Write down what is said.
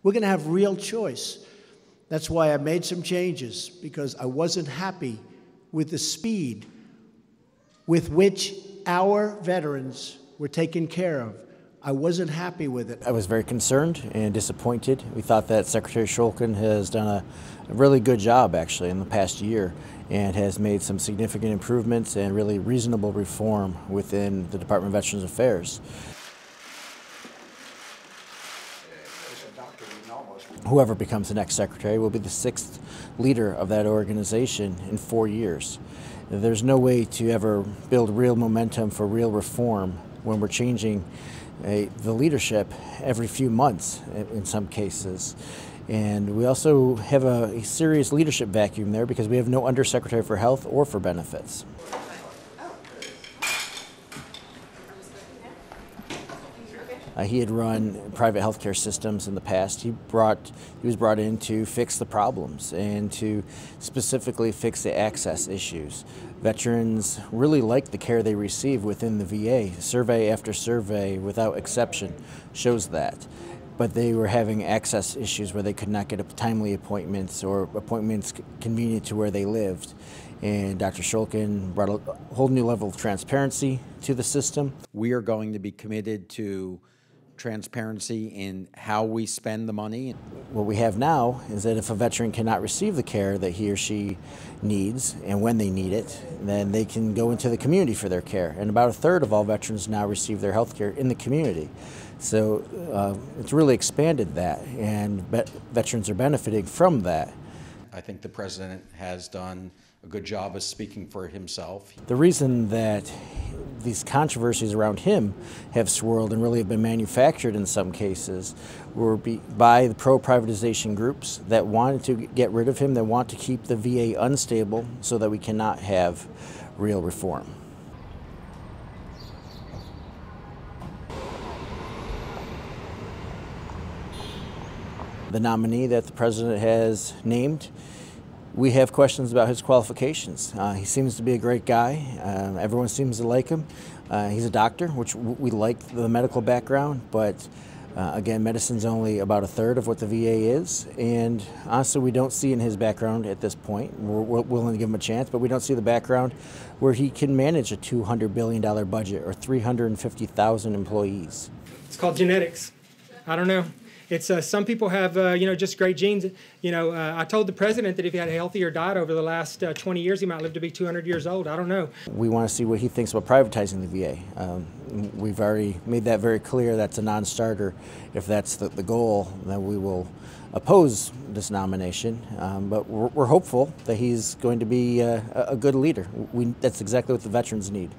We're going to have real choice. That's why I made some changes, because I wasn't happy with the speed with which our veterans were taken care of. I wasn't happy with it. I was very concerned and disappointed. We thought that Secretary Shulkin has done a really good job, actually, in the past year, and has made some significant improvements and really reasonable reform within the Department of Veterans Affairs. Whoever becomes the next secretary will be the 6th leader of that organization in 4 years. There's no way to ever build real momentum for real reform when we're changing the leadership every few months in some cases. And we also have a serious leadership vacuum there because we have no Undersecretary for Health or for Benefits. He had run private healthcare systems in the past. He was brought in to fix the problems and to specifically fix the access issues. Veterans really like the care they receive within the VA. Survey after survey, without exception, shows that. But they were having access issues where they could not get timely appointments or appointments convenient to where they lived. And Dr. Shulkin brought a whole new level of transparency to the system. We are going to be committed to transparency in how we spend the money. What we have now is that if a veteran cannot receive the care that he or she needs and when they need it, then they can go into the community for their care. And about 1/3 of all veterans now receive their health care in the community. So it's really expanded that, and veterans are benefiting from that. I think the President has done a good job of speaking for himself. The reason that these controversies around him have swirled and really have been manufactured in some cases were by the pro-privatization groups that wanted to get rid of him, that want to keep the VA unstable so that we cannot have real reform. The nominee that the President has named, we have questions about his qualifications. He seems to be a great guy. Everyone seems to like him. He's a doctor, which we like the medical background, but again, medicine's only about 1/3 of what the VA is. And honestly, we don't see in his background at this point. We're willing to give him a chance, but we don't see the background where he can manage a $200 billion budget or 350,000 employees. It's called genetics. I don't know. It's some people have just great genes. I told the President that if he had a healthier diet over the last 20 years, he might live to be 200 years old. I don't know. We want to see what he thinks about privatizing the VA. We've already made that very clear. That's a non-starter. If that's the goal, then we will oppose this nomination. But we're hopeful that he's going to be a good leader. That's exactly what the veterans need.